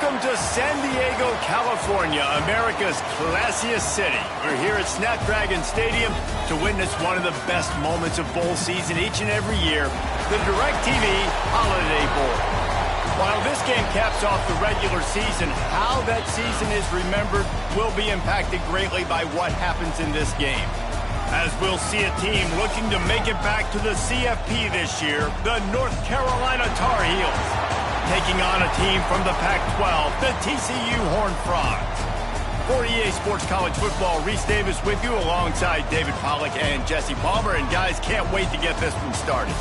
Welcome to San Diego, California, America's classiest city. We're here at Snapdragon Stadium to witness one of the best moments of bowl season each and every year, the DirecTV Holiday Bowl. While this game caps off the regular season, how that season is remembered will be impacted greatly by what happens in this game. As we'll see a team looking to make it back to the CFP this year, the North Carolina Tar Heels, taking on a team from the Pac-12, the TCU Horned Frogs. For EA Sports College Football, Reese Davis with you alongside David Pollack and Jesse Palmer. And guys, can't wait to get this one started.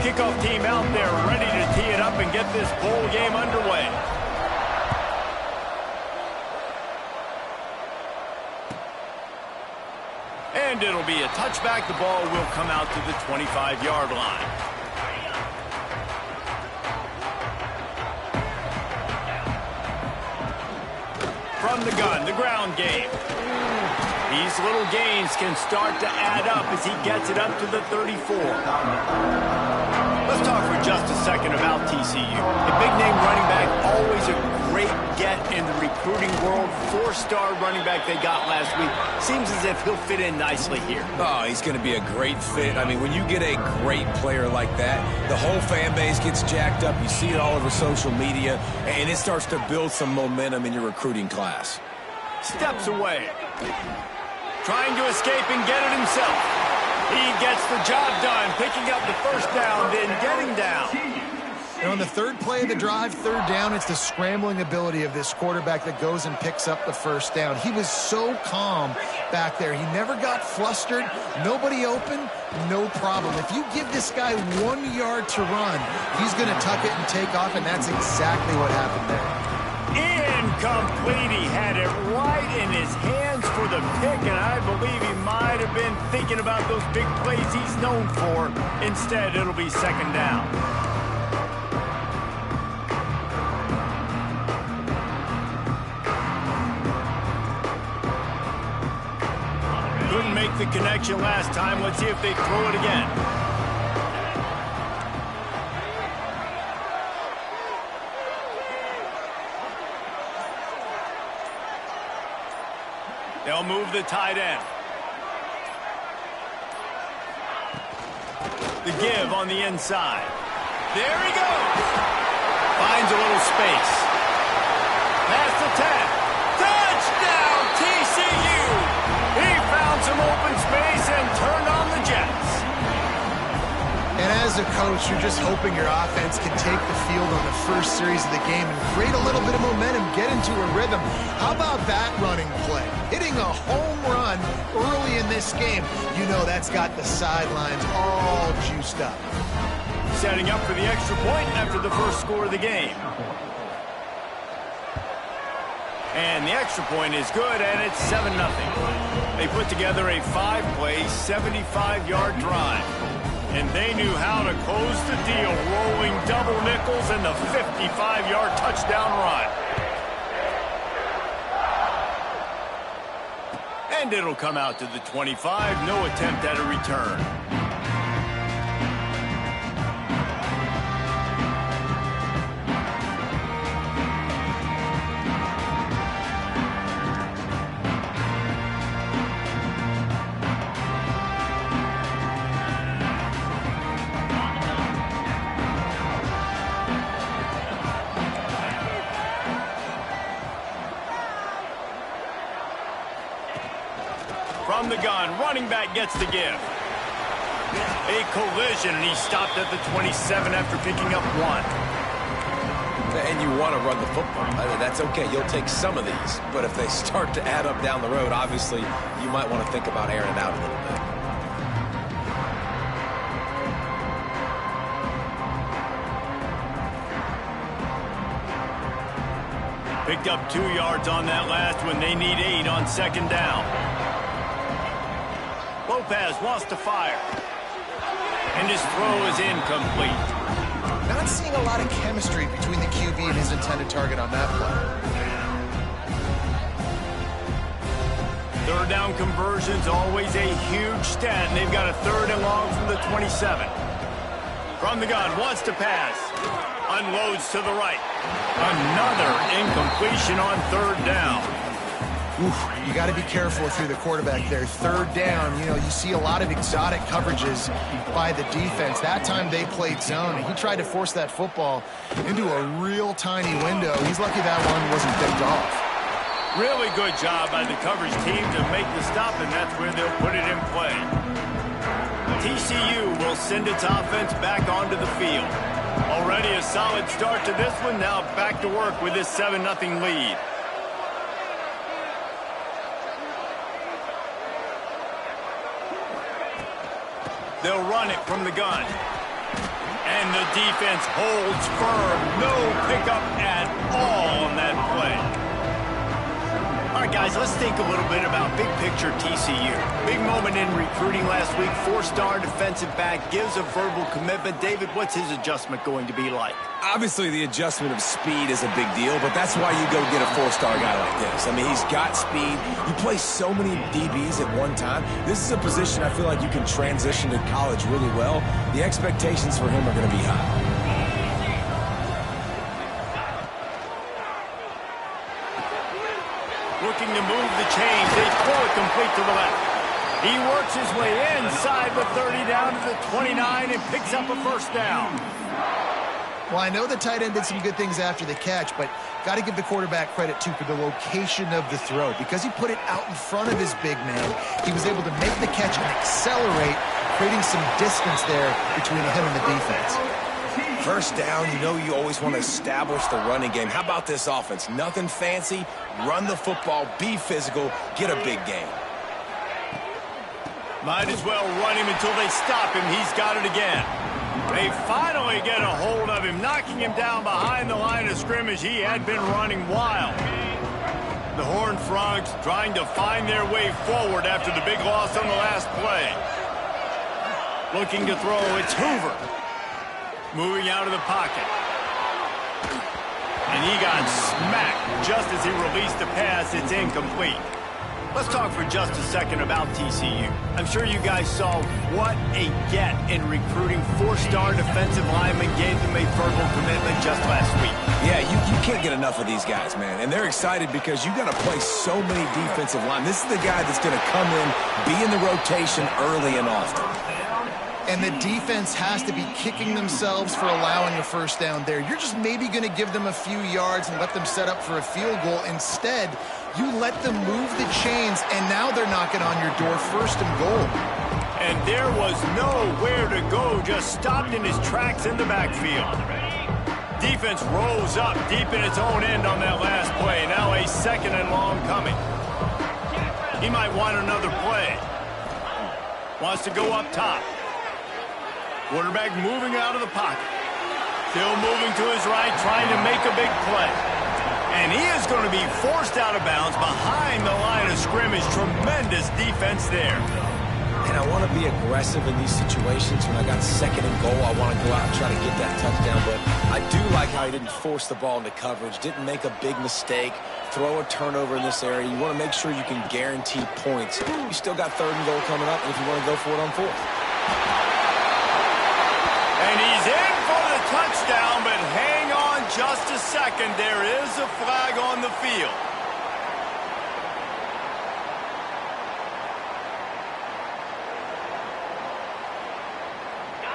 Kickoff team out there ready to tee it up and get this bowl game underway. And it'll be a touchback. The ball will come out to the 25-yard line. From the gun, the ground game. These little gains can start to add up as he gets it up to the 34. Let's talk for just a second about TCU. A big-name running back, always a great get in the recruiting world. 4-star running back they got last week. Seems as if he'll fit in nicely here. Oh, he's going to be a great fit. I mean, when you get a great player like that, the whole fan base gets jacked up. You see it all over social media, and it starts to build some momentum in your recruiting class. Steps away. Trying to escape and get it himself. He gets the job done, picking up the first down, then getting down. And on the third play of the drive, third down, it's the scrambling ability of this quarterback that goes and picks up the first down. He was so calm back there. He never got flustered. Nobody open, no problem. If you give this guy 1 yard to run, he's going to tuck it and take off, and that's exactly what happened there. Incomplete. He had it right in his hands for the pick, and I believe he might have been thinking about those big plays he's known for. Instead, it'll be second down. Couldn't make the connection last time. Let's see if they throw it again. They'll move the tight end. The give on the inside. There he goes. Finds a little space. Past the 10. Touchdown, TCU. He found some open space and turned on the Jets. And as a coach, you're just hoping your offense can take the field on the first series of the game and create a little bit of momentum, get into a rhythm. How about that running play? Hitting a home run early in this game. You know that's got the sidelines all juiced up. Setting up for the extra point after the first score of the game. And the extra point is good, and it's 7-0. They put together a 5-play, 75-yard drive. And they knew how to close the deal, rolling double nickels and the 55-yard touchdown run. And it'll come out to the 25. No attempt at a return. From the gun, running back gets the give. A collision, and he stopped at the 27 after picking up 1. And you want to run the football. I mean, that's okay. You'll take some of these. But if they start to add up down the road, obviously, you might want to think about airing it out a little bit. Picked up 2 yards on that last one. They need 8 on second down. Lopez wants to fire. And his throw is incomplete. Not seeing a lot of chemistry between the QB and his intended target on that play. Third down conversion's always a huge stat, and they've got a 3rd and long from the 27. From the gun, wants to pass. Unloads to the right. Another incompletion on 3rd down. Oof, you got to be careful if you're the quarterback there. 3rd down, you see a lot of exotic coverages by the defense. That time they played zone, and he tried to force that football into a real tiny window. He's lucky that one wasn't picked off. Really good job by the coverage team to make the stop, and that's where they'll put it in play. TCU will send its offense back onto the field. Already a solid start to this one. Now back to work with this 7-0 lead. They'll run it from the gun. And the defense holds firm. No pickup at all on that play. All right, guys, let's think a little bit about big picture TCU. Big moment in recruiting last week. 4-star defensive back gives a verbal commitment. David, what's his adjustment going to be like? Obviously, the adjustment of speed is a big deal, but that's why you go get a 4-star guy like this. I mean, he's got speed. You play so many DBs at one time. This is a position I feel like you can transition to college really well. The expectations for him are going to be high. Looking to move the chains. They pull it complete to the left. He works his way inside the 30 down to the 29 and picks up a 1st down. Well, I know the tight end did some good things after the catch, but got to give the quarterback credit, too, for the location of the throw. Because he put it out in front of his big man, he was able to make the catch and accelerate, creating some distance there between him and the defense. 1st down, you always want to establish the running game. How about this offense? Nothing fancy. Run the football, be physical, get a big gain. Might as well run him until they stop him. He's got it again. They finally get a hold of him, knocking him down behind the line of scrimmage. He had been running wild. The Horned Frogs trying to find their way forward after the big loss on the last play. Looking to throw, it's Hoover. Moving out of the pocket. And he got smacked just as he released the pass. It's incomplete. Let's talk for just a second about TCU. I'm sure you guys saw what a get in recruiting. 4-star defensive linemen gave them a verbal commitment just last week. Yeah, you can't get enough of these guys, man. And they're excited because you got to play so many defensive line. This is the guy that's going to come in, be in the rotation early and often. And the defense has to be kicking themselves for allowing a 1st down there. You're just maybe going to give them a few yards and let them set up for a field goal. Instead, you let them move the chains, and now they're knocking on your door 1st and goal. And there was nowhere to go, just stopped in his tracks in the backfield. Defense rose up deep in its own end on that last play. Now a 2nd and long coming. He might want another play. Wants to go up top. Quarterback moving out of the pocket. Still moving to his right, trying to make a big play. And he is going to be forced out of bounds behind the line of scrimmage. Tremendous defense there. And I want to be aggressive in these situations. When I got 2nd and goal, I want to go out and try to get that touchdown. But I do like how he didn't force the ball into coverage, didn't make a big mistake, throw a turnover in this area. You want to make sure you can guarantee points. You still got 3rd and goal coming up if you want to go for it on 4th. And he's in for the touchdown, but hang on just a second. There is a flag on the field.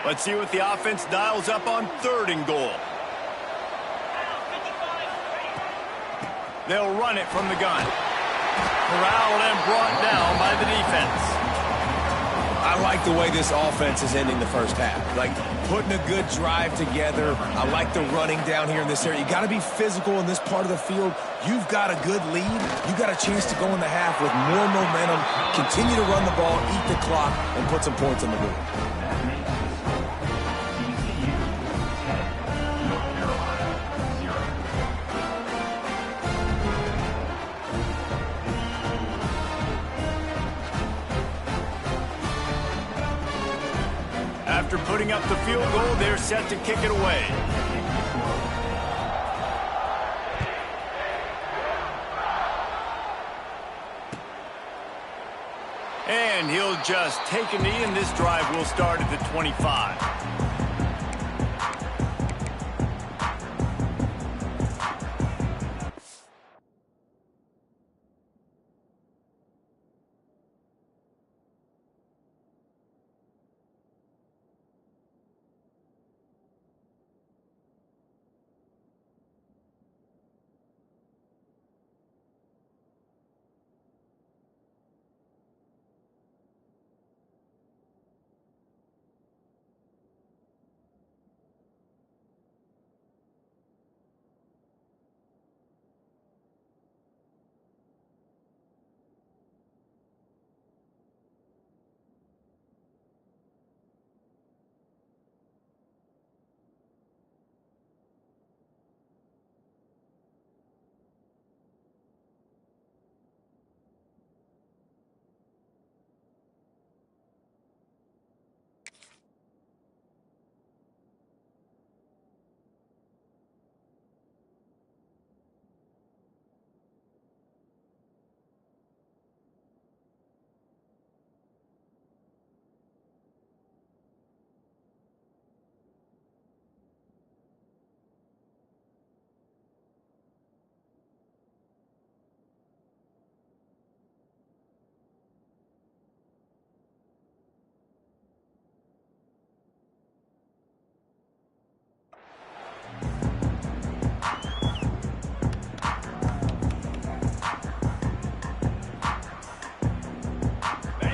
Let's see what the offense dials up on 3rd and goal. They'll run it from the gun. Corralled and brought down by the defense. I like the way this offense is ending the 1st half. Like, putting a good drive together. I like the running down here in this area. You got to be physical in this part of the field. You've got a good lead. You got a chance to go in the half with more momentum, continue to run the ball, eat the clock, and put some points on the board. After putting up the field goal, they're set to kick it away. And he'll just take a knee, and this drive will start at the 25.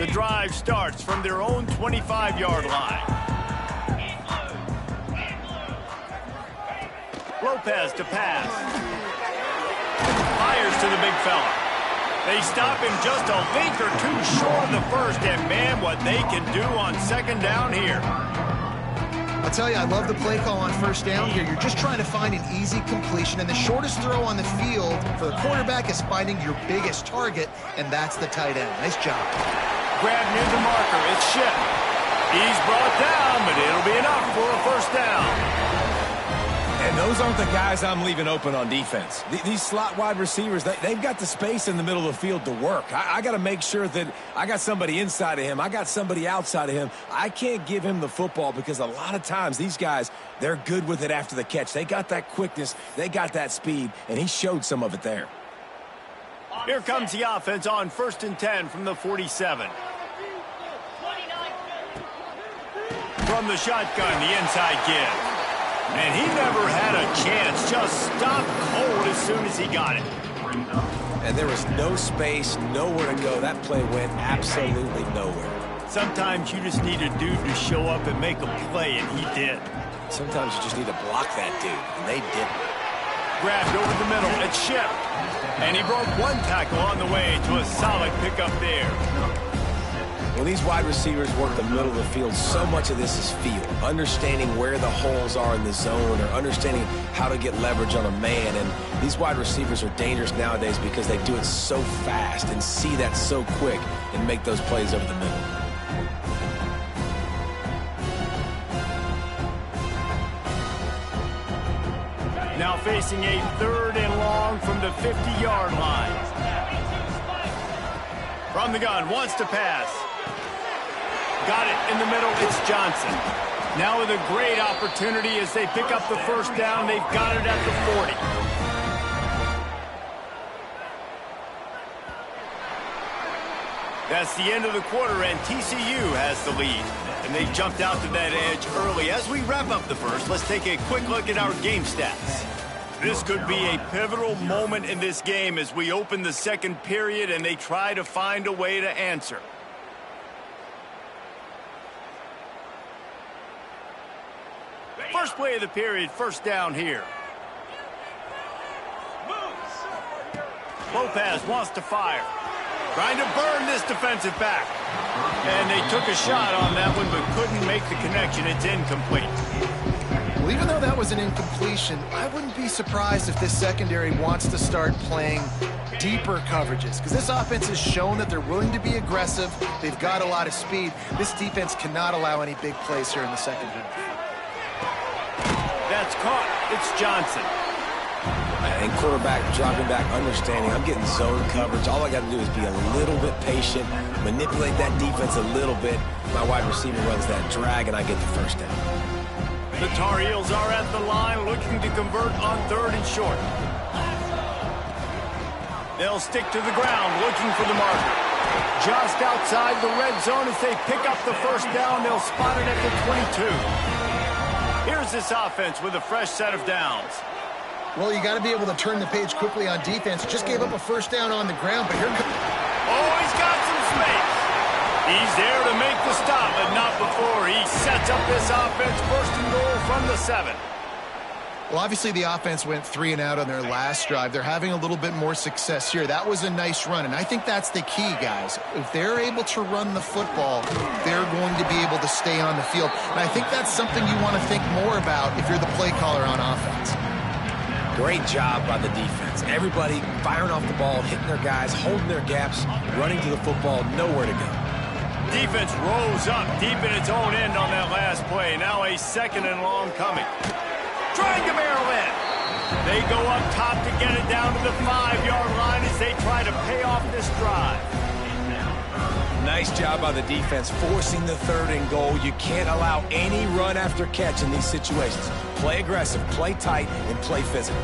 The drive starts from their own 25-yard line. Lopez to pass. Fires to the big fella. They stop him just a link or two short of the first, and man, what they can do on second down here. I'll tell you, I love the play call on first down here. You're just trying to find an easy completion, and the shortest throw on the field for the quarterback is finding your biggest target, and that's the tight end. Nice job. Grab near the marker. It's Ship. He's brought down, but it'll be enough for a first down. And those aren't the guys I'm leaving open on defense. These slot wide receivers, they've got the space in the middle of the field to work. I got to make sure that I got somebody inside of him. I got somebody outside of him. I can't give him the football because a lot of times these guys, they're good with it after the catch. They got that quickness. They got that speed, and he showed some of it there. Here comes the offense on 1st and 10 from the 47. From the shotgun, the inside give. And he never had a chance. Just stopped cold as soon as he got it. And there was no space, nowhere to go. That play went absolutely nowhere. Sometimes you just need a dude to show up and make a play, and he did. Sometimes you just need to block that dude, and they didn't. Grabbed over the middle. It's Ship. And he broke one tackle on the way to a solid pickup there. When these wide receivers work the middle of the field, so much of this is feel. Understanding where the holes are in the zone or understanding how to get leverage on a man. And these wide receivers are dangerous nowadays because they do it so fast and see that so quick and make those plays over the middle. Now facing a 3rd and long from the 50-yard line. From the gun, wants to pass. Got it in the middle, it's Johnson. Now with a great opportunity as they pick up the first down, they've got it at the 40. That's the end of the quarter, and TCU has the lead. And they jumped out to that edge early. As we wrap up the first, let's take a quick look at our game stats. This could be a pivotal moment in this game as we open the second period and they try to find a way to answer. First play of the period, first down here. Lopez wants to fire. Trying to burn this defensive back. And they took a shot on that one but couldn't make the connection. It's incomplete. Well, even though that was an incompletion, I wouldn't be surprised if this secondary wants to start playing deeper coverages, because this offense has shown that they're willing to be aggressive. They've got a lot of speed. This defense cannot allow any big plays here in the second half. That's caught. It's Johnson. And quarterback dropping back, understanding I'm getting zone coverage. All I got to do is be a little bit patient, manipulate that defense a little bit. My wide receiver runs that drag, and I get the first down. The Tar Heels are at the line looking to convert on 3rd and short. They'll stick to the ground looking for the marker. Just outside the red zone as they pick up the first down. They'll spot it at the 22. Here's this offense with a fresh set of downs. Well, you got to be able to turn the page quickly on defense. Just gave up a first down on the ground, but here comes... Oh, he's got some space. He's there to make the stop, but not before he sets up this offense. 1st and goal from the 7. Well, obviously the offense went 3 and out on their last drive. They're having a little bit more success here. That was a nice run, and I think that's the key, guys. If they're able to run the football, they're going to be able to stay on the field. And I think that's something you want to think more about if you're the play caller on offense. Great job by the defense. Everybody firing off the ball, hitting their guys, holding their gaps, running to the football, nowhere to go. Defense rose up deep in its own end on that last play. Now a 2nd and long coming. Trying to barrel in. They go up top to get it down to the 5-yard line as they try to pay off this drive. Nice job by the defense forcing the 3rd and goal. You can't allow any run after catch in these situations. Play aggressive, play tight, and play physical.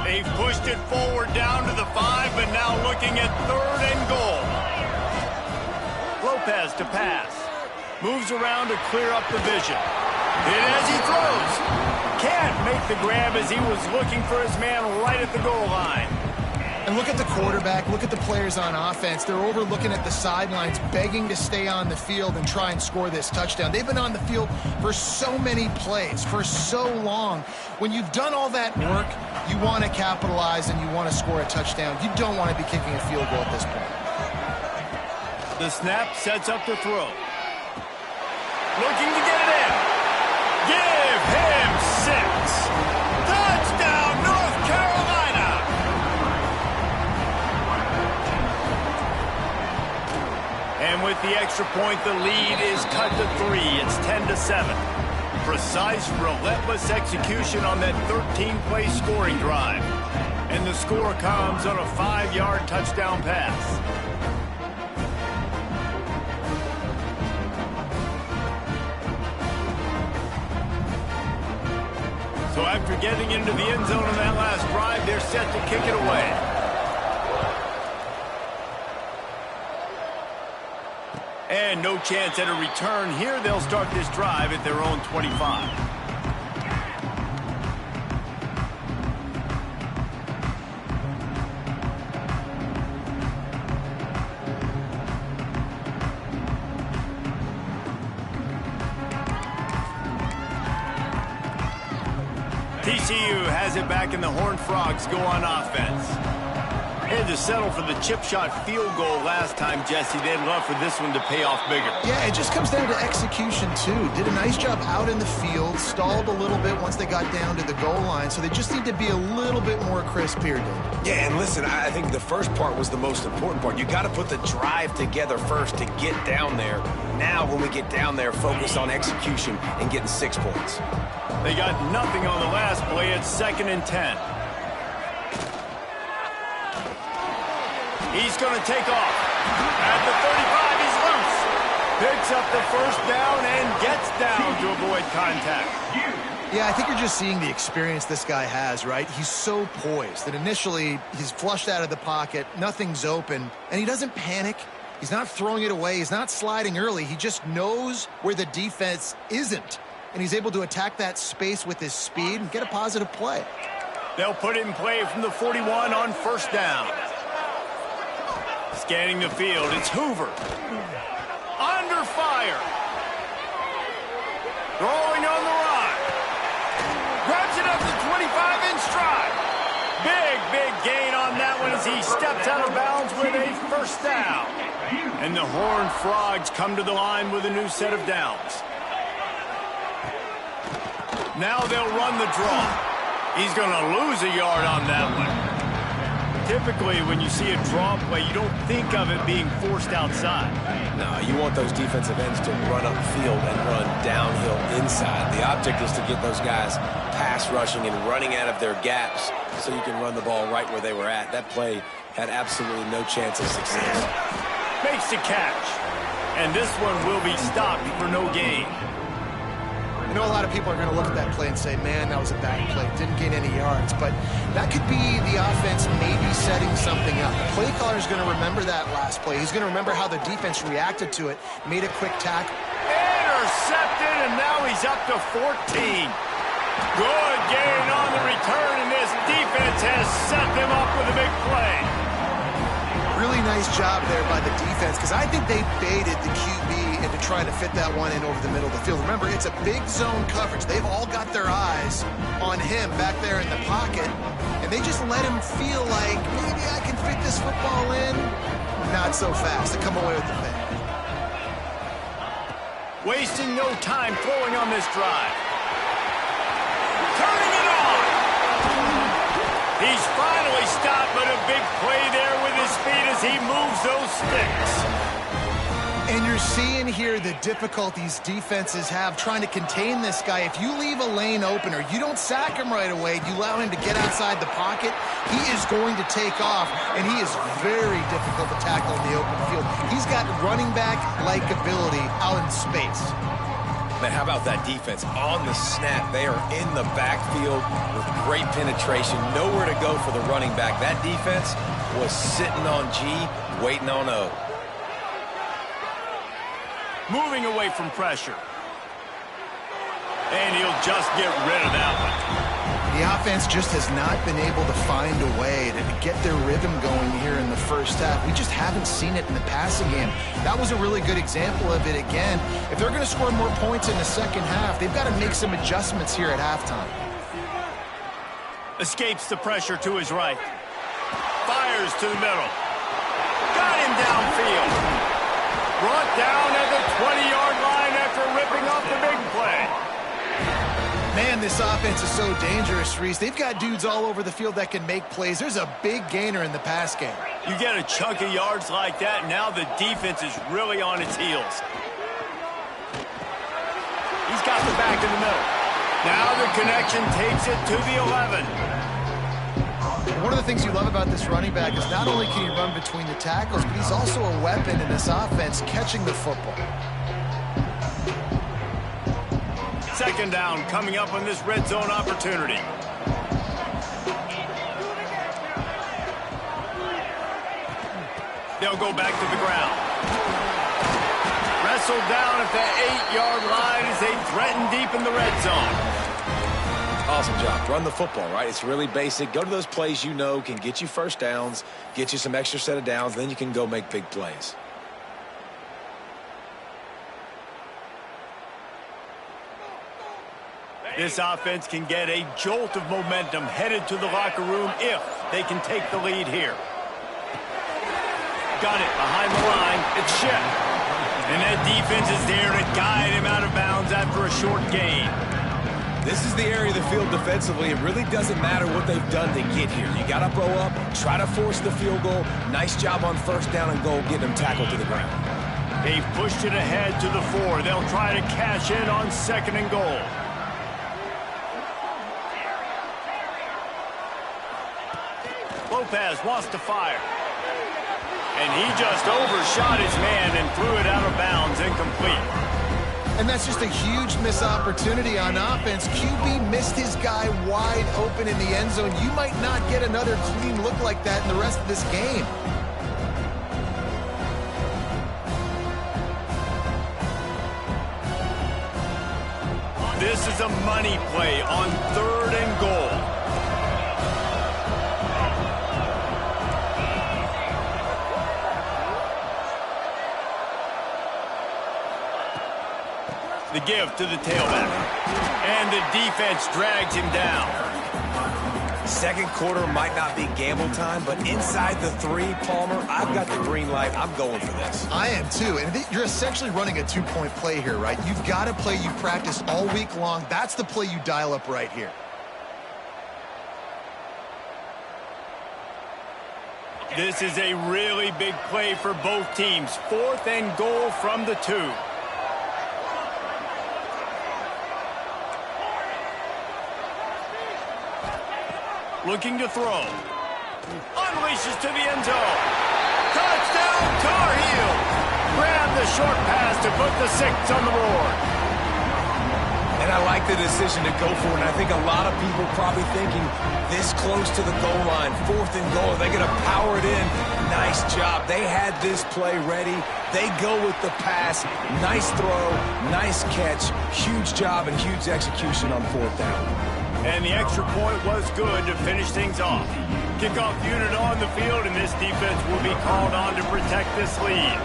They've pushed it forward down to the 5, but now looking at 3rd and goal. Lopez to pass. Moves around to clear up the vision. And as he throws, can't make the grab as he was looking for his man right at the goal line. And look at the quarterback, look at the players on offense. They're over looking at the sidelines, begging to stay on the field and try and score this touchdown. They've been on the field for so many plays, for so long. When you've done all that work, you want to capitalize and you want to score a touchdown. You don't want to be kicking a field goal at this point. The snap sets up the throw. Looking to get it in. Give him 6. Touchdown, North Carolina! And with the extra point, the lead is cut to 3. It's 10-7. Precise, relentless execution on that 13-play scoring drive. And the score comes on a 5-yard touchdown pass. So after getting into the end zone on that last drive, they're set to kick it away. And no chance at a return here. They'll start this drive at their own 25. TCU has it back, and the Horned Frogs go on offense. Had to settle for the chip shot field goal last time, Jesse. They'd love for this one to pay off bigger. Yeah, it just comes down to execution, too. Did a nice job out in the field, stalled a little bit once they got down to the goal line, so they just need to be a little bit more crisp here, Dave. Yeah, and listen, I think the first part was the most important part. You got to put the drive together first to get down there. Now, when we get down there, focus on execution and getting 6 points. They got nothing on the last play. It's 2nd and 10. He's going to take off. At the 35, he's loose. Picks up the first down and gets down to avoid contact. Yeah, I think you're just seeing the experience this guy has, right? He's so poised that initially he's flushed out of the pocket, nothing's open, and he doesn't panic. He's not throwing it away. He's not sliding early. He just knows where the defense isn't, and he's able to attack that space with his speed and get a positive play. They'll put it in play from the 41 on first down. Scanning the field, it's Hoover. Under fire. Throwing on the run. Grabs it up to 25. first down. And the Horned Frogs come to the line with a new set of downs. Now they'll run the draw. He's going to lose a yard on that one. Typically, when you see a draw play, you don't think of it being forced outside. No, you want those defensive ends to run upfield and run downhill inside. The object is to get those guys pass rushing and running out of their gaps so you can run the ball right where they were at. That play had absolutely no chance of success. Makes the catch. And this one will be stopped for no gain. I know a lot of people are going to look at that play and say, man, that was a bad play. Didn't gain any yards. But that could be the offense maybe setting something up. The play caller is going to remember that last play. He's going to remember how the defense reacted to it, made a quick tackle. Intercepted, and now he's up to 14. Good gain on the return, and this defense has set them up with a big play. Really nice job there by the defense, because I think they baited the QB into trying to fit that one in over the middle of the field. Remember, it's a big zone coverage. They've all got their eyes on him back there in the pocket, and they just let him feel like, maybe I can fit this football in. Not so fast. They come away with the pick. Wasting no time throwing on this drive. Turning it on. He's finally stopped, but a big play there with his feet as he moves those sticks. And you're seeing here the difficulties defenses have trying to contain this guy. If you leave a lane open or you don't sack him right away, you allow him to get outside the pocket, he is going to take off, and he is very difficult to tackle in the open field. He's got running back-like ability out in space. Man, how about that defense? On the snap, they are in the backfield with great penetration. Nowhere to go for the running back. That defense was sitting on G, waiting on O. Moving away from pressure. And he'll just get rid of that one. The offense just has not been able to find a way to get their rhythm going here in the first half. We just haven't seen it in the passing game. That was a really good example of it again. If they're going to score more points in the second half, they've got to make some adjustments here at halftime. Escapes the pressure to his right. Fires to the middle. Got him downfield. Brought down at the 20-yard line after ripping off the big play. Man, this offense is so dangerous, Reese. They've got dudes all over the field that can make plays. There's a big gainer in the pass game. You get a chunk of yards like that, now the defense is really on its heels. He's got the back in the middle. Now the connection takes it to the 11. One of the things you love about this running back is not only can he run between the tackles, but he's also a weapon in this offense catching the football. Second down coming up on this red zone opportunity. They'll go back to the ground. Wrestled down at the 8-yard line as they threaten deep in the red zone. Awesome job. Run the football, right? It's really basic. Go to those plays you know can get you first downs, get you some extra set of downs, then you can go make big plays. This offense can get a jolt of momentum headed to the locker room if they can take the lead here. Got it behind the line. It's Shep. And that defense is there to guide him out of bounds after a short gain. This is the area of the field defensively. It really doesn't matter what they've done to get here. You got to blow up, try to force the field goal. Nice job on first down and goal, getting them tackled to the ground. They've pushed it ahead to the 4. They'll try to cash in on second and goal. Lopez wants to fire. And he just overshot his man and threw it out of bounds, incomplete. And that's just a huge missed opportunity on offense. QB missed his guy wide open in the end zone. You might not get another clean look like that in the rest of this game. This is a money play on third and goal. The give to the tailback. And the defense drags him down. Second quarter might not be gamble time, but inside the 3, Palmer, I've got the green light. I'm going for this. I am too, and you're essentially running a 2-point play here, right? You've got a play you practice all week long. That's the play you dial up right here. This is a really big play for both teams. 4th and goal from the 2. Looking to throw. Unleashes to the end zone. Touchdown, Tar Heels. Grab the short pass to put the 6 on the board. And I like the decision to go for it. And I think a lot of people probably thinking this close to the goal line, 4th and goal, are they going to power it in? Nice job. They had this play ready. They go with the pass. Nice throw, nice catch. Huge job and huge execution on 4th down. And the extra point was good to finish things off. Kickoff unit on the field, and this defense will be called on to protect this lead.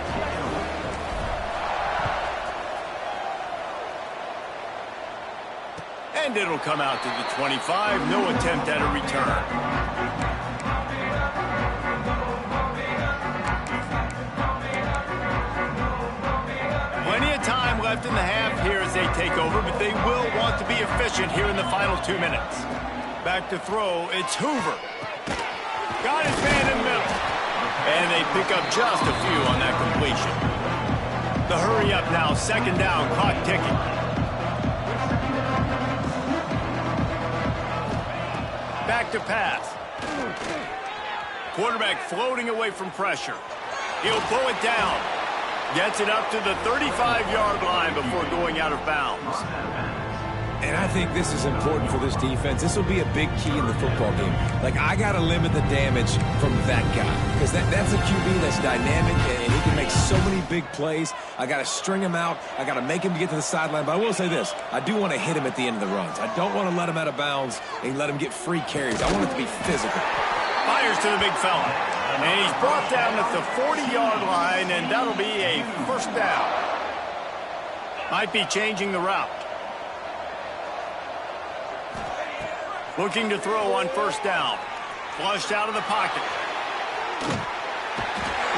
And it'll come out to the 25. No attempt at a return. Plenty of time left in the half here as they take over, but they will want to be efficient here in the final 2 minutes. Back to throw, it's Hoover. Got his man in the middle. And they pick up just a few on that completion. The hurry up now, 2nd down, clock ticking. Back to pass. Quarterback floating away from pressure. He'll pull it down. Gets it up to the 35-yard line before going out of bounds. And I think this is important for this defense. This will be a big key in the football game. Like, I got to limit the damage from that guy. Because that's a QB that's dynamic, and he can make so many big plays. I got to string him out. I got to make him get to the sideline. But I will say this. I do want to hit him at the end of the runs. I don't want to let him out of bounds and let him get free carries. I want it to be physical. Fires to the big fella. And he's brought down at the 40-yard line, and that'll be a 1st down. Might be changing the route. Looking to throw on 1st down. Flushed out of the pocket.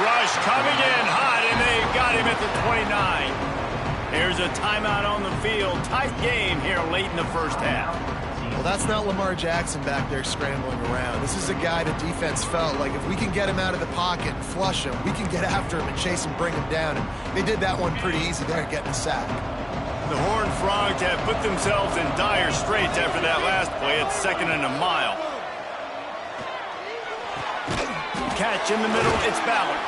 Rush coming in hot, and they've got him at the 29. Here's a timeout on the field. Tight game here late in the 1st half. Well, that's not Lamar Jackson back there scrambling around. This is a guy the defense felt like if we can get him out of the pocket and flush him, we can get after him and chase him, bring him down. And they did that one pretty easy there, getting a sack. The Horned Frogs have put themselves in dire straits after that last play. It's 2nd and a mile. Catch in the middle. It's Ballard.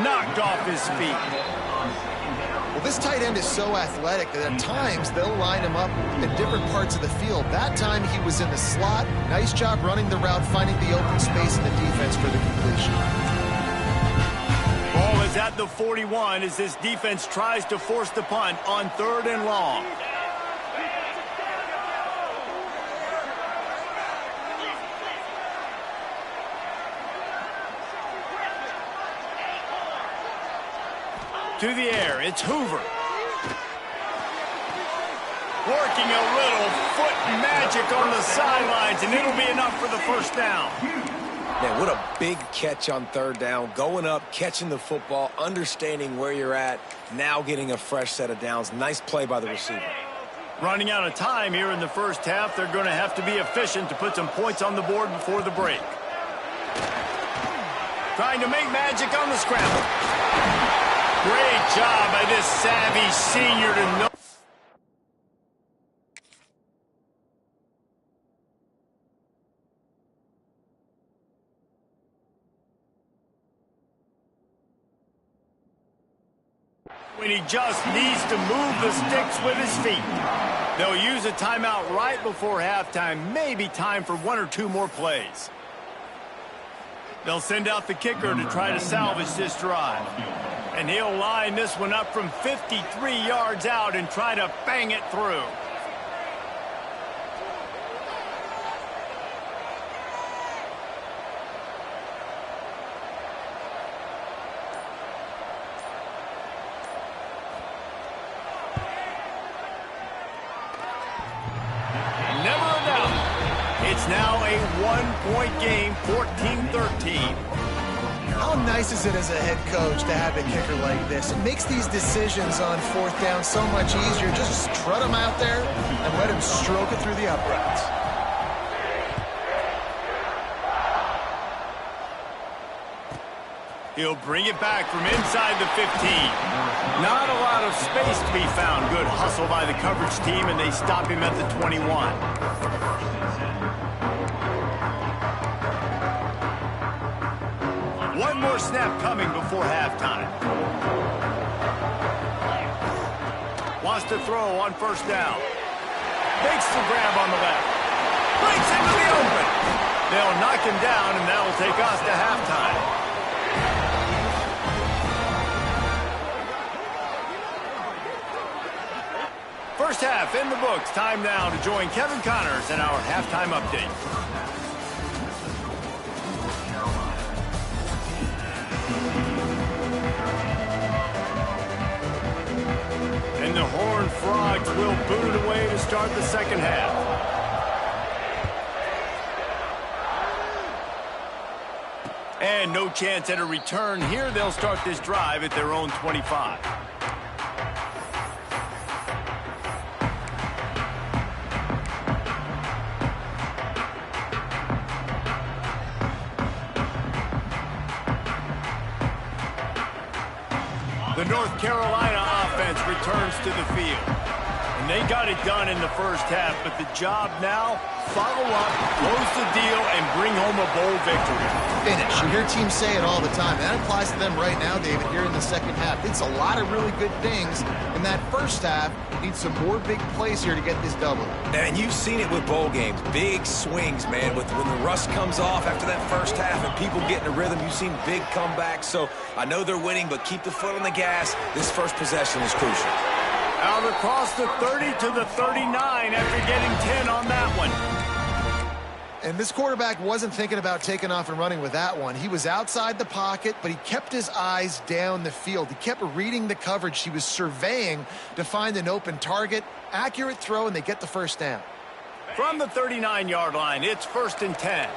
Knocked off his feet. Well, this tight end is so athletic that at times they'll line him up in different parts of the field. That time he was in the slot. Nice job running the route, finding the open space in the defense for the completion. Ball is at the 41 as this defense tries to force the punt on 3rd and long. To the air, it's Hoover. Working a little foot magic on the sidelines, and it'll be enough for the 1st down. Man, what a big catch on 3rd down. Going up, catching the football, understanding where you're at, now getting a fresh set of downs. Nice play by the receiver. Running out of time here in the 1st half. They're going to have to be efficient to put some points on the board before the break. Trying to make magic on the scramble. Great job by this savvy senior to know. When he just needs to move the sticks with his feet. They'll use a timeout right before halftime. Maybe time for 1 or 2 more plays. They'll send out the kicker to try to salvage this drive. And he'll line this one up from 53 yards out and try to bang it through. It's now a one-point game, 14-13. How nice is it as a head coach to have a kicker like this? It makes these decisions on fourth down so much easier. Just strut him out there and let him stroke it through the uprights. He'll bring it back from inside the 15. Not a lot of space to be found. Good hustle by the coverage team, and they stop him at the 21. One more snap coming before halftime. Wants to throw on first down. Makes the grab on the left. Breaks into the open. They'll knock him down, and that will take us to halftime. First half in the books. Time now to join Kevin Connors in our halftime update. And the Horned Frogs will boot it away to start the second half. And no chance at a return here. They'll start this drive at their own 25. The North Carolina offense returns to the field. And they got it done in the first half, but the job now, follow up, close the deal, and bring home a bowl victory. Finish. You hear teams say it all the time. And that applies to them right now, David, here in the second half. It's a lot of really good things in that first half. Need some more big plays here to get this double. And you've seen it with bowl games. Big swings, man. When the rust comes off after that first half and people get in a rhythm, you've seen big comebacks. So I know they're winning, but keep the foot on the gas. This first possession is crucial. Out across the 30 to the 39 after getting 10 on that one. And this quarterback wasn't thinking about taking off and running with that one. He was outside the pocket, but he kept his eyes down the field. He kept reading the coverage. He was surveying to find an open target. Accurate throw, and they get the first down. From the 39-yard line, it's 1st and 10.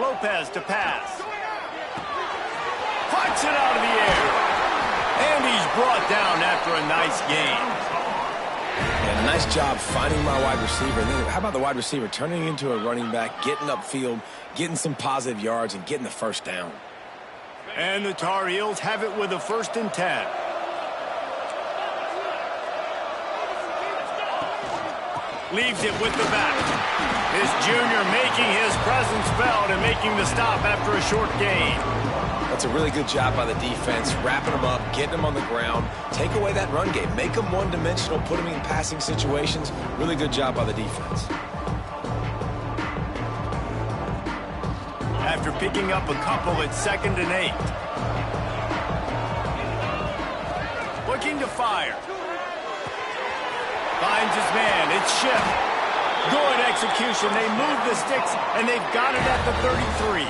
Lopez to pass. Flies it out of the air. And he's brought down after a nice gain. And a nice job finding my wide receiver. And then how about the wide receiver turning into a running back, getting upfield, getting some positive yards, and getting the first down. And the Tar Heels have it with a 1st and 10. Leaves it with the back. This junior making his presence felt and making the stop after a short gain. That's a really good job by the defense, wrapping them up, getting them on the ground, take away that run game, make them one-dimensional, put them in passing situations. Really good job by the defense. After picking up a couple, it's 2nd and 8. Looking to fire. Finds his man. It's Schiff. Good execution. They move the sticks, and they've got it at the 33.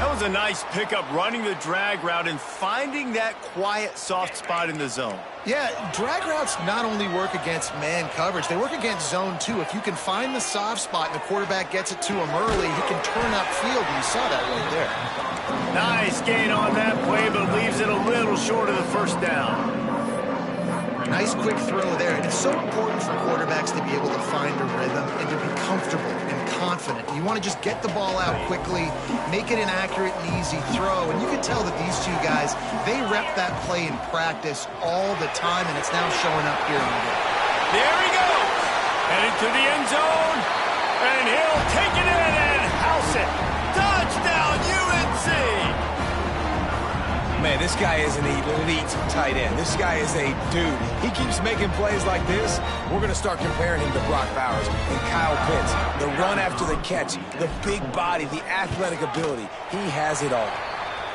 That was a nice pickup, running the drag route and finding that quiet, soft spot in the zone. Yeah, drag routes not only work against man coverage, they work against zone too. If you can find the soft spot and the quarterback gets it to him early, he can turn upfield, and you saw that right there. Nice gain on that play, but leaves it a little short of the first down. Nice quick throw there. And it's so important for quarterbacks to be able to find a rhythm and to be comfortable and confident. You want to just get the ball out quickly, make it an accurate and easy throw. And you can tell that these two guys, they rep that play in practice all the time, and it's now showing up here in the game. There he goes. Headed to the end zone. And he'll take it in and house it. Touchdown, UNC! Man, this guy is an elite tight end. This guy is a dude. He keeps making plays like this. We're going to start comparing him to Brock Bowers and Kyle Pitts. The run after the catch, the big body, the athletic ability. He has it all.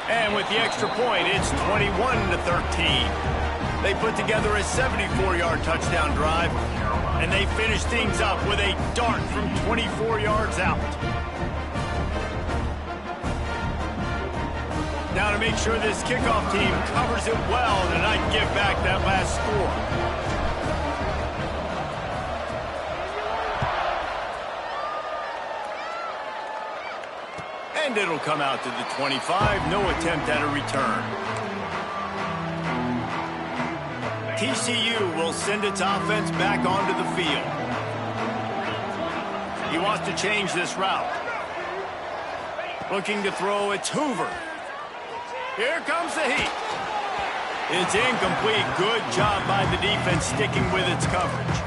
And with the extra point, it's 21 to 13. They put together a 74-yard touchdown drive, and they finish things up with a dart from 24 yards out. Now to make sure this kickoff team covers it well tonight, give back that last score. And it'll come out to the 25. No attempt at a return. TCU will send its offense back onto the field. He wants to change this route. Looking to throw, it's Hoover. Here comes the heat. It's incomplete. Good job by the defense sticking with its coverage.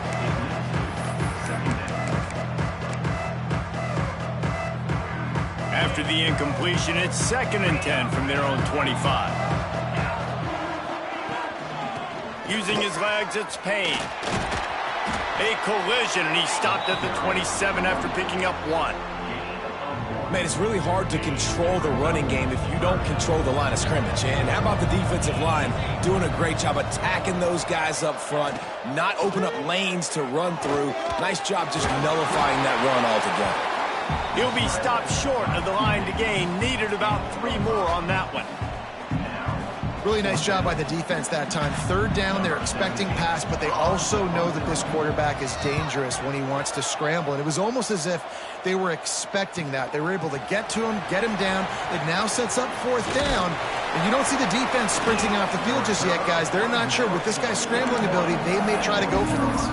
After the incompletion, it's 2nd and 10 from their own 25. Using his legs, it's Payne. A collision, and he stopped at the 27 after picking up 1. Man, it's really hard to control the running game if you don't control the line of scrimmage. And how about the defensive line doing a great job attacking those guys up front, not open up lanes to run through. Nice job just nullifying that run altogether. He'll be stopped short of the line to gain. Needed about 3 more on that one. Really nice job by the defense that time. 3rd down, they're expecting pass, but they also know that this quarterback is dangerous when he wants to scramble. And it was almost as if they were expecting that. They were able to get to him, get him down. It now sets up 4th down. And you don't see the defense sprinting off the field just yet, guys. They're not sure. With this guy's scrambling ability, they may try to go for this.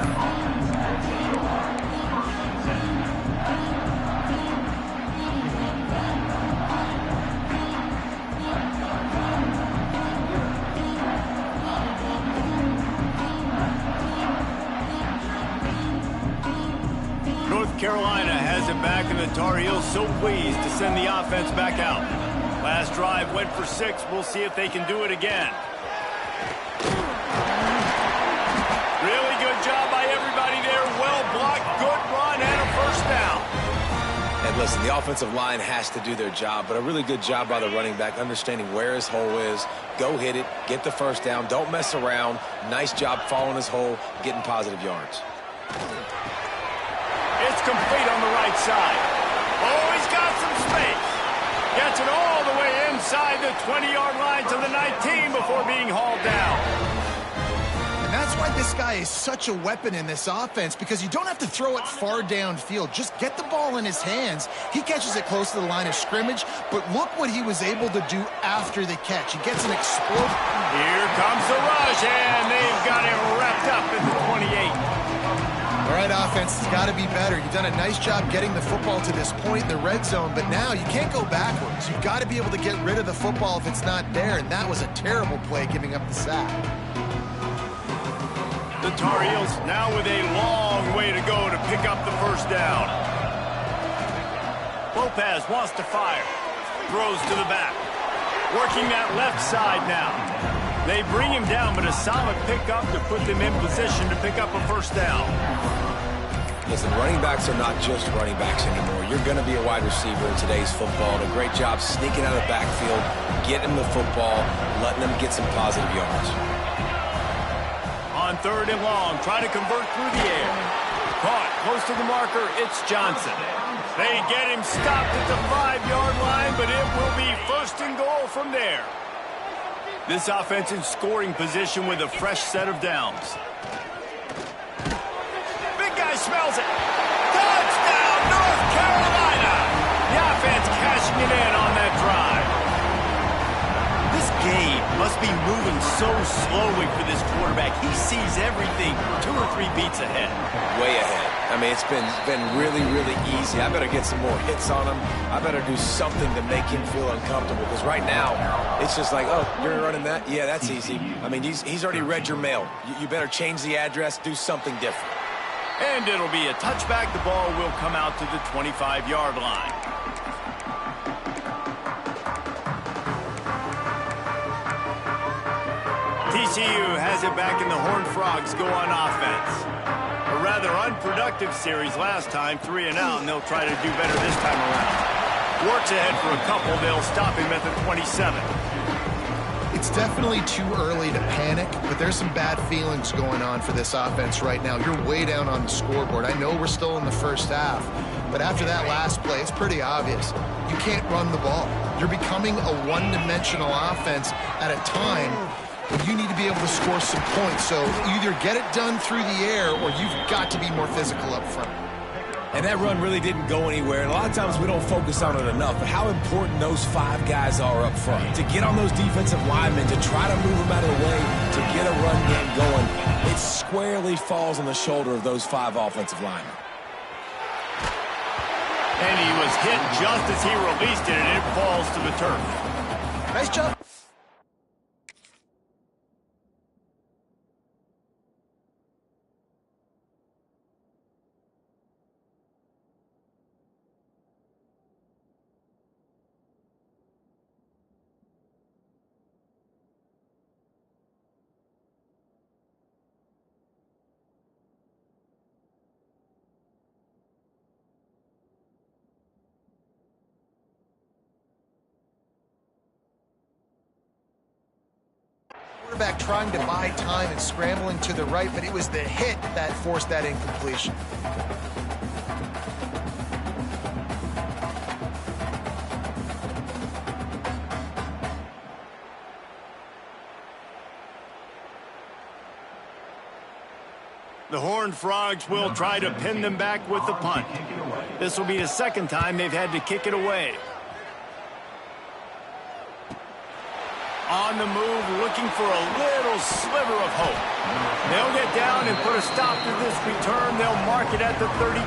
Carolina has it back, and the Tar Heels so pleased to send the offense back out. Last drive went for 6. We'll see if they can do it again. Really good job by everybody there. Well blocked, good run, and a 1st down. And listen, the offensive line has to do their job, but a really good job by the running back, understanding where his hole is. Go hit it, get the 1st down, don't mess around. Nice job following his hole, getting positive yards. It's complete on the right side. Oh, he's got some space. Gets it all the way inside the 20-yard line to the 19 before being hauled down. And that's why this guy is such a weapon in this offense, because you don't have to throw it far downfield. Just get the ball in his hands. He catches it close to the line of scrimmage, but look what he was able to do after the catch. He gets an explosion. Here comes the rush, and they've got him wrapped up at the 28. All right, offense, it's got to be better. You've done a nice job getting the football to this point in the red zone, but now you can't go backwards. You've got to be able to get rid of the football if it's not there, and that was a terrible play giving up the sack. The Tar Heels now with a long way to go to pick up the 1st down. Lopez wants to fire. Throws to the back. Working that left side now. They bring him down, but a solid pickup to put them in position to pick up a 1st down. Listen, running backs are not just running backs anymore. You're going to be a wide receiver in today's football. And a great job sneaking out of the backfield, getting them the football, letting them get some positive yards. On 3rd and long, try to convert through the air. Caught close to the marker, it's Johnson. They get him stopped at the 5-yard line, but it will be 1st and goal from there. This offense in scoring position with a fresh set of downs. Big guy smells it. Touchdown, North Carolina! The offense cashing it in on that drive. This game must be moving so slowly for this quarterback. He sees everything 2 or 3 beats ahead. Way ahead. I mean, it's been really, really easy. I better get some more hits on him. I better do something to make him feel uncomfortable, because right now, it's just like, oh, you're running that? Yeah, that's easy. I mean, he's already read your mail. You better change the address, do something different. And it'll be a touchback. The ball will come out to the 25-yard line. TCU has it back, and the Horned Frogs go on offense. A rather unproductive series last time, 3 and out, and they'll try to do better this time around. Works ahead for a couple. They'll stop him at the 27. It's definitely too early to panic, but there's some bad feelings going on for this offense right now. You're way down on the scoreboard. I know we're still in the 1st half, but after that last play, it's pretty obvious. You can't run the ball. You're becoming a one-dimensional offense at a time when you need to be able to score some points. So either get it done through the air, or you've got to be more physical up front. And that run really didn't go anywhere. And a lot of times we don't focus on it enough, but how important those 5 guys are up front. To get on those defensive linemen, to try to move them out of the way, to get a run game going, it squarely falls on the shoulder of those 5 offensive linemen. And he was hit just as he released it, and it falls to the turf. Nice job. Quarterback trying to buy time and scrambling to the right, but it was the hit that forced that incompletion. The Horned Frogs will try to pin them back with the punt. This will be the second time they've had to kick it away. On the move, looking for a little sliver of hope. They'll get down and put a stop to this return. They'll mark it at the 32.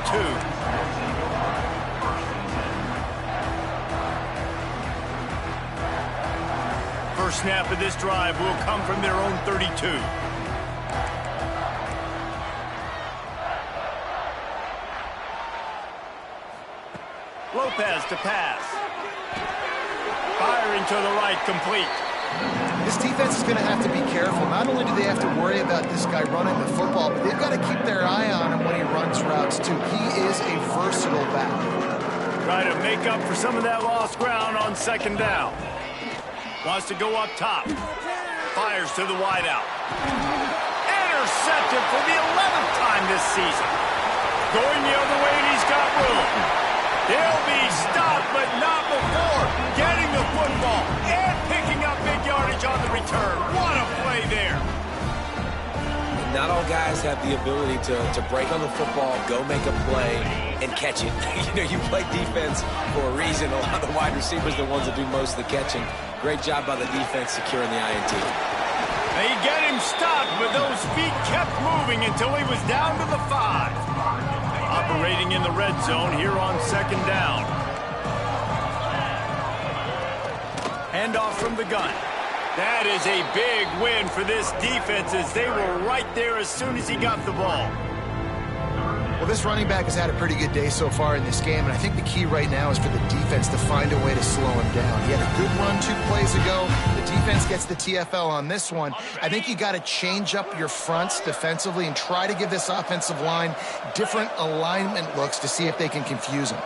First snap of this drive will come from their own 32. Lopez to pass. Firing to the right, complete. This defense is going to have to be careful. Not only do they have to worry about this guy running the football, but they've got to keep their eye on him when he runs routes, too. He is a versatile back. Try to make up for some of that lost ground on second down. Wants to go up top. Fires to the wideout. Intercepted for the 11th time this season. Going the other way, and he's got room. He'll be stopped, but not before getting the football and picking up big yardage on the return. What a play there. Not all guys have the ability to break on the football, go make a play, and catch it. You play defense for a reason. A lot of the wide receivers are the ones that do most of the catching. Great job by the defense securing the INT. They get him stopped, but those feet kept moving until he was down to the 5. Operating in the red zone here on second down. Handoff from the gun. That is a big win for this defense as they were right there as soon as he got the ball. Well, this running back has had a pretty good day so far in this game, and I think the key right now is for the defense to find a way to slow him down. He had a good run 2 plays ago. The defense gets the TFL on this one. I think you got to change up your fronts defensively and try to give this offensive line different alignment looks to see if they can confuse him.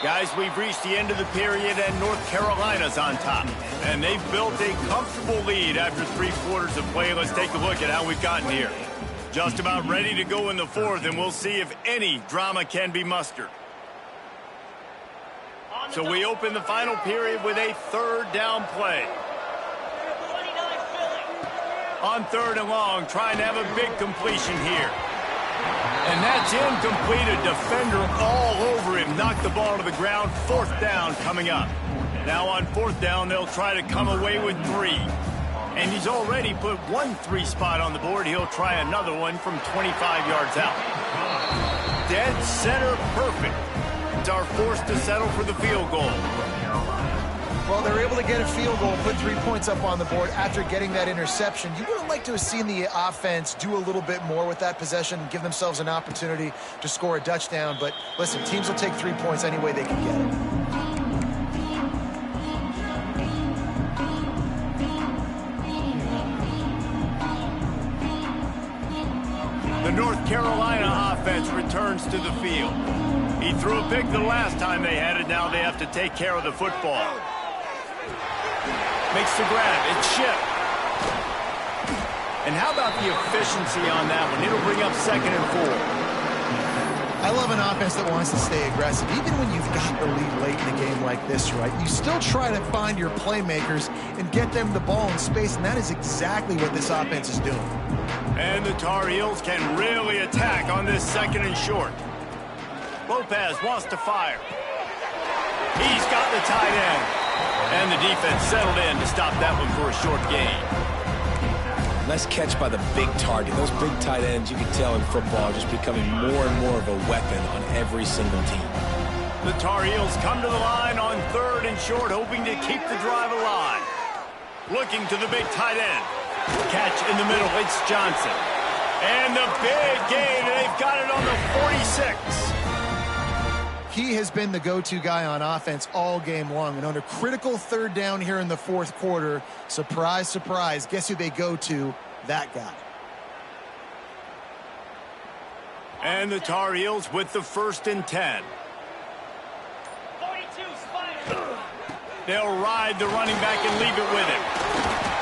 Guys, we've reached the end of the period, and North Carolina's on top. And they've built a comfortable lead after 3 quarters of play. Let's take a look at how we've gotten here. Just about ready to go in the 4th, and we'll see if any drama can be mustered. So we open the final period with a 3rd down play. On 3rd and long, trying to have a big completion here. And that's incomplete. A defender all over him. Knocked the ball to the ground. 4th down coming up. Now on 4th down, they'll try to come away with 3. And he's already put 1 3 spot on the board. He'll try another one from 25 yards out. Dead center perfect. It's our forced to settle for the field goal. Well, they're able to get a field goal, put 3 points up on the board after getting that interception. You would have liked to have seen the offense do a little bit more with that possession and give themselves an opportunity to score a touchdown. But listen, teams will take 3 points any way they can get it. The North Carolina offense returns to the field. He threw a pick the last time they had it. Now they have to take care of the football. Makes the grab. It's shipped. And how about the efficiency on that one? It'll bring up 2nd and 4. I love an offense that wants to stay aggressive. Even when you've got the lead late in a game like this, right, you still try to find your playmakers and get them the ball in space, and that is exactly what this offense is doing. And the Tar Heels can really attack on this 2nd and short. Lopez wants to fire. He's got the tight end. And the defense settled in to stop that one for a short gain. Nice catch by the big target. Those big tight ends, you can tell in football, are just becoming more and more of a weapon on every single team. The Tar Heels come to the line on 3rd and short, hoping to keep the drive alive. Looking to the big tight end. Catch in the middle, it's Johnson. And the big gain, and they've got it on the 46. He has been the go-to guy on offense all game long. And on a critical 3rd down here in the 4th quarter, surprise, surprise, guess who they go to? That guy. And the Tar Heels with the 1st and 10. They'll ride the running back and leave it with him.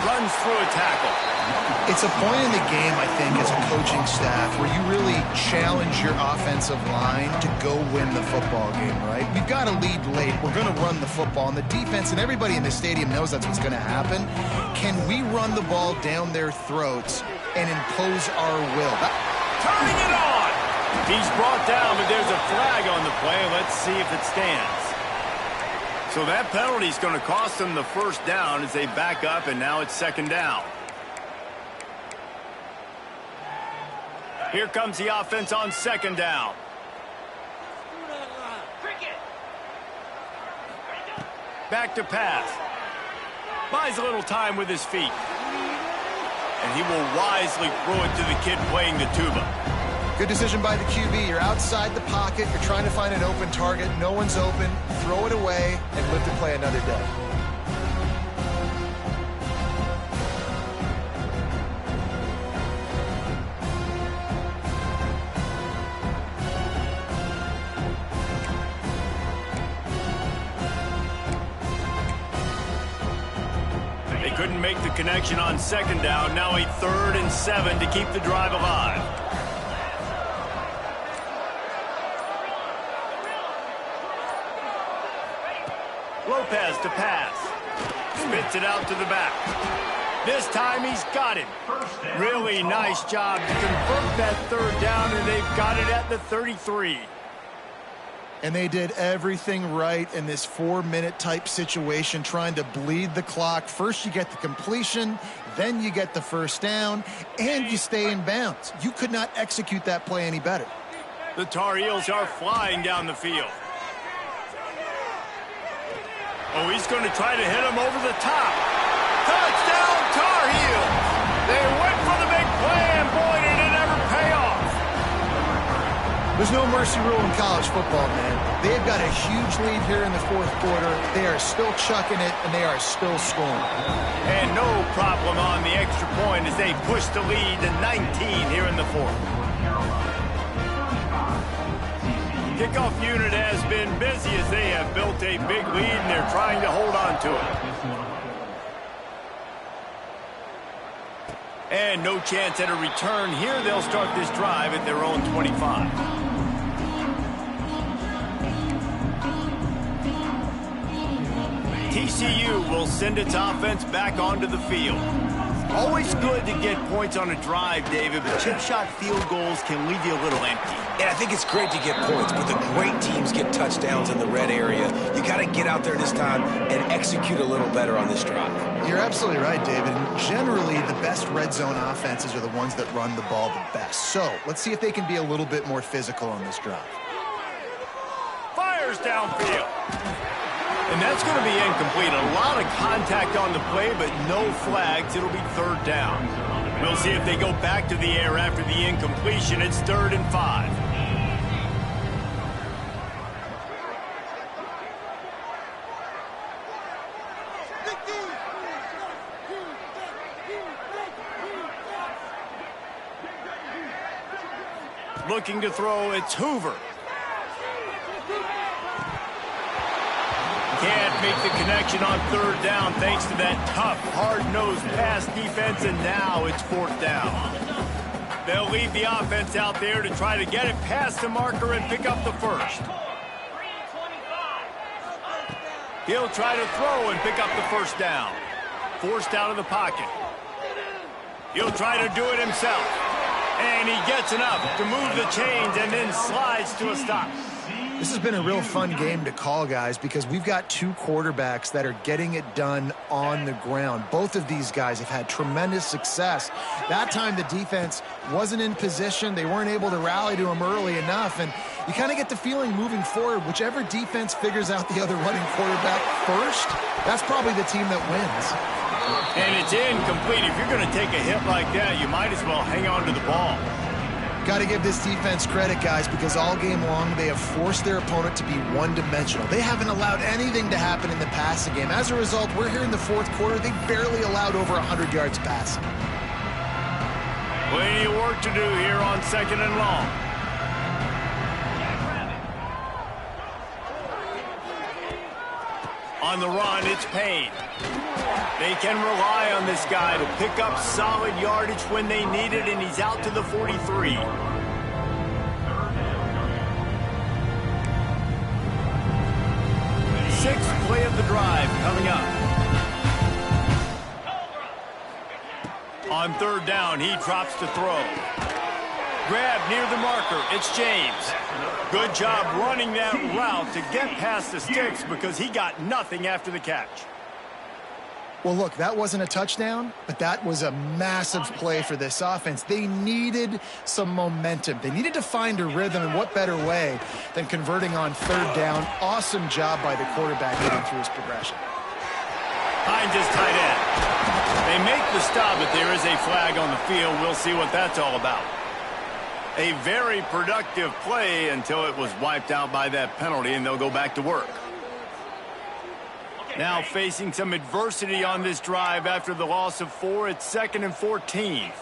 Runs through a tackle. It's a point in the game, I think, as a coaching staff, where you really challenge your offensive line to go win the football game, right? We've got to lead late. We're going to run the football. And the defense and everybody in the stadium knows that's what's going to happen. Can we run the ball down their throats and impose our will? Turning it on! He's brought down, but there's a flag on the play. Let's see if it stands. So that penalty is going to cost them the 1st down as they back up, and now it's 2nd down. Here comes the offense on 2nd down. Back to pass. Buys a little time with his feet. And he will wisely throw it to the kid playing the tuba. Good decision by the QB. You're outside the pocket. You're trying to find an open target. No one's open. Throw it away and live to play another day. They couldn't make the connection on 2nd down. Now a 3rd and 7 to keep the drive alive. Lopez to pass. Spits it out to the back. This time he's got it. Really nice job to convert that 3rd down, and they've got it at the 33. And they did everything right in this 4-minute type situation, trying to bleed the clock. First you get the completion, then you get the 1st down, and you stay in bounds. You could not execute that play any better. The Tar Heels are flying down the field. Oh, he's going to try to hit him over the top. Touchdown, Tar Heels! They went for the big play, and boy, did it ever pay off. There's no mercy rule in college football, man. They've got a huge lead here in the 4th quarter. They are still chucking it, and they are still scoring. And no problem on the extra point as they push the lead to 19 here in the 4th. Kickoff unit has been busy as they have built a big lead, and they're trying to hold on to it. And no chance at a return here. They'll start this drive at their own 25. TCU will send its offense back onto the field. Always good to get points on a drive, David, but chip shot field goals can leave you a little empty. And I think it's great to get points, but the great teams get touchdowns in the red area. You got to get out there this time and execute a little better on this drive. You're absolutely right, David. Generally, the best red zone offenses are the ones that run the ball the best. So let's see if they can be a little bit more physical on this drive. Fires downfield. And that's going to be incomplete. A lot of contact on the play, but no flags. It'll be 3rd down. We'll see if they go back to the air after the incompletion. It's 3rd and 5. Looking to throw, it's Hoover. Can't make the connection on 3rd down thanks to that tough, hard-nosed pass defense, and now it's 4th down. They'll leave the offense out there to try to get it past the marker and pick up the first. He'll try to throw and pick up the first down. Forced out of the pocket. He'll try to do it himself. And he gets enough to move the chains and then slides to a stop. This has been a real fun game to call, guys, because we've got two quarterbacks that are getting it done on the ground. Both of these guys have had tremendous success. That time the defense wasn't in position. They weren't able to rally to him early enough. And you kind of get the feeling moving forward, whichever defense figures out the other running quarterback first, that's probably the team that wins. And it's incomplete. If you're going to take a hit like that, you might as well hang on to the ball. Got to give this defense credit, guys, because all game long they have forced their opponent to be one-dimensional. They haven't allowed anything to happen in the passing game. As a result, we're here in the fourth quarter. They barely allowed over 100 yards passing. Plenty of work to do here on 2nd and long. On the run, it's Payne. They can rely on this guy to pick up solid yardage when they need it, and he's out to the 43. Sixth play of the drive coming up. On 3rd down, he drops to throw. Grab near the marker. It's James. Good job running that route to get past the sticks because he got nothing after the catch. Well, look, that wasn't a touchdown, but that was a massive play for this offense. They needed some momentum. They needed to find a rhythm, and what better way than converting on 3rd down. Awesome job by the quarterback getting through his progression. Hines is tight end. They make the stop, but there is a flag on the field. We'll see what that's all about. A very productive play until it was wiped out by that penalty, and they'll go back to work. Now facing some adversity on this drive after the loss of 4. It's 2nd and 14.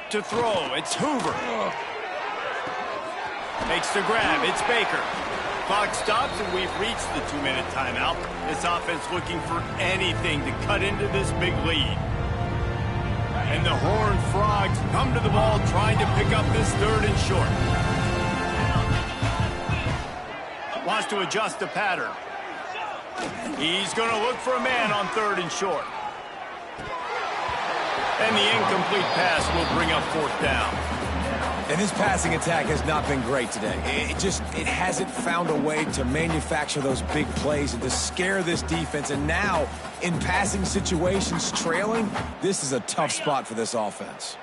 To throw, it's Hoover. Makes the grab, it's Baker. Clock stops and we've reached the 2-minute timeout. This offense looking for anything to cut into this big lead. And the Horned Frogs come to the ball trying to pick up this 3rd and short. Wants to adjust the pattern. He's going to look for a man on 3rd and short. And the incomplete pass will bring up 4th down. And his passing attack has not been great today. It hasn't found a way to manufacture those big plays and to scare this defense. And now, in passing situations, trailing, this is a tough spot for this offense.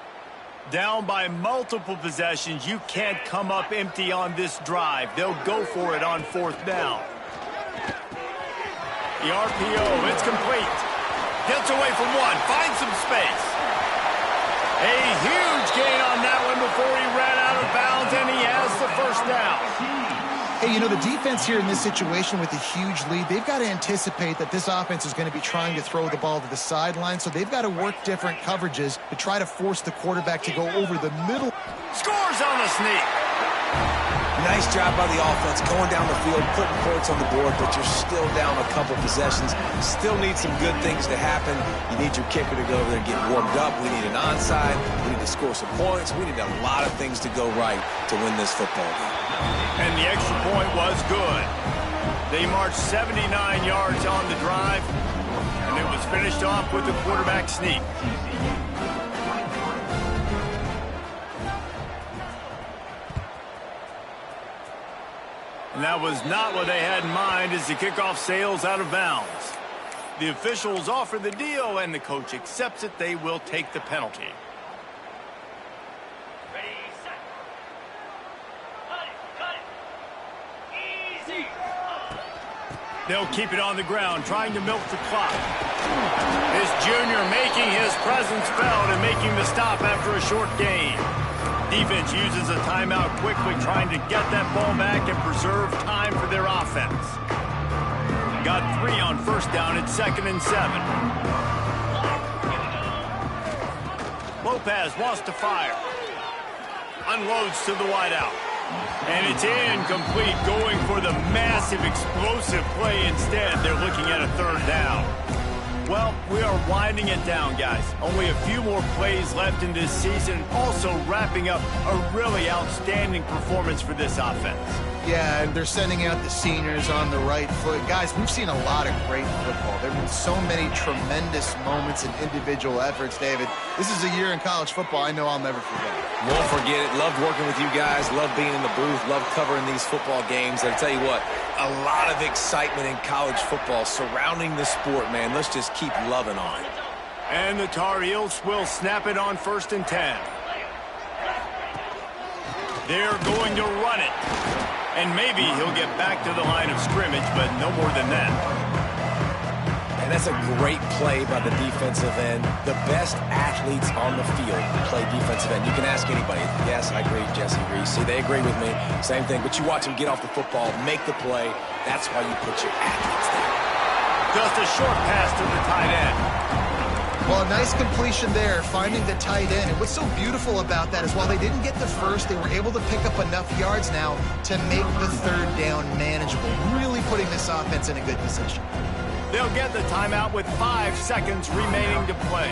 Down by multiple possessions, you can't come up empty on this drive. They'll go for it on 4th down. The RPO, it's complete. Gets away from one, finds some space. A huge gain on that one before he ran out of bounds, and he has the 1st down. Hey, you know, the defense here in this situation with a huge lead, they've got to anticipate that this offense is going to be trying to throw the ball to the sideline, so they've got to work different coverages to try to force the quarterback to go over the middle. Scores on the sneak. Nice job by the offense going down the field, putting points on the board, but you're still down a couple possessions. Still need some good things to happen. You need your kicker to go over there and get warmed up. We need an onside. We need to score some points. We need a lot of things to go right to win this football game. And the extra point was good. They marched 79 yards on the drive, and it was finished off with the quarterback sneak. And that was not what they had in mind as the kickoff sails out of bounds. The officials offer the deal, and the coach accepts it. They will take the penalty. They'll keep it on the ground, trying to milk the clock. This junior making his presence felt and making the stop after a short gain. Defense uses a timeout quickly, trying to get that ball back and preserve time for their offense. Got 3 on 1st down at 2nd and 7. Lopez wants to fire. Unloads to the wideout. And it's incomplete, going for the massive explosive play instead. They're looking at a 3rd down. Well, we are winding it down, guys. Only a few more plays left in this season. Also wrapping up a really outstanding performance for this offense. Yeah, and they're sending out the seniors on the right foot. Guys, we've seen a lot of great football. There have been so many tremendous moments and individual efforts, David. This is a year in college football I know I'll never forget. Won't forget it. Loved working with you guys. Loved being in the booth. Loved covering these football games. And I tell you what, a lot of excitement in college football surrounding the sport, man. Let's just keep loving on it. And the Tar Heels will snap it on 1st and 10. They're going to run it. And maybe he'll get back to the line of scrimmage, but no more than that. And that's a great play by the defensive end. The best athletes on the field play defensive end. You can ask anybody. Yes, I agree, Jesse Reese. See, they agree with me. Same thing. But you watch them get off the football, make the play. That's why you put your athletes there. Just a short pass to the tight end. Well, a nice completion there, finding the tight end. And what's so beautiful about that is while they didn't get the first, they were able to pick up enough yards now to make the 3rd down manageable, really putting this offense in a good position. They'll get the timeout with 5 seconds remaining to play.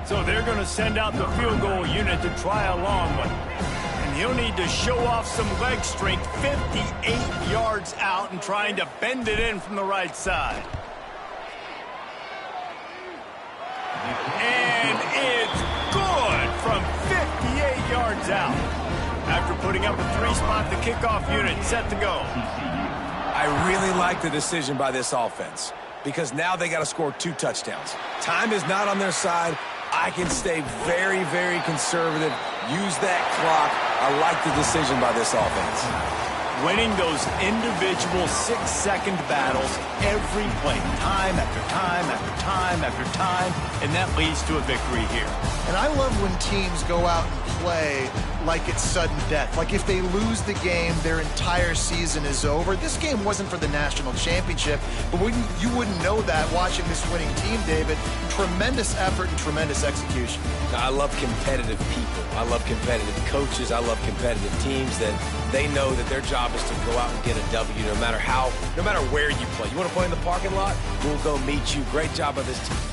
So they're going to send out the field goal unit to try a long one. And he'll need to show off some leg strength 58 yards out and trying to bend it in from the right side. And it's good from 58 yards out. After putting up a 3-spot, the kickoff unit set to go. I really like the decision by this offense because now they got to score 2 touchdowns. Time is not on their side. I can stay very, very conservative. Use that clock. I like the decision by this offense. Winning those individual 6-second battles every play, time after time after time after time, and that leads to a victory here. And I love when teams go out and play like it's sudden death. Like if they lose the game, their entire season is over. This game wasn't for the national championship, but you wouldn't know that watching this winning team, David. Tremendous effort and tremendous execution. I love competitive people. I love competitive coaches. I love competitive teams that they know that their job is to go out and get a W no matter where you play. You want to play in the parking lot? We'll go meet you. Great job by this team.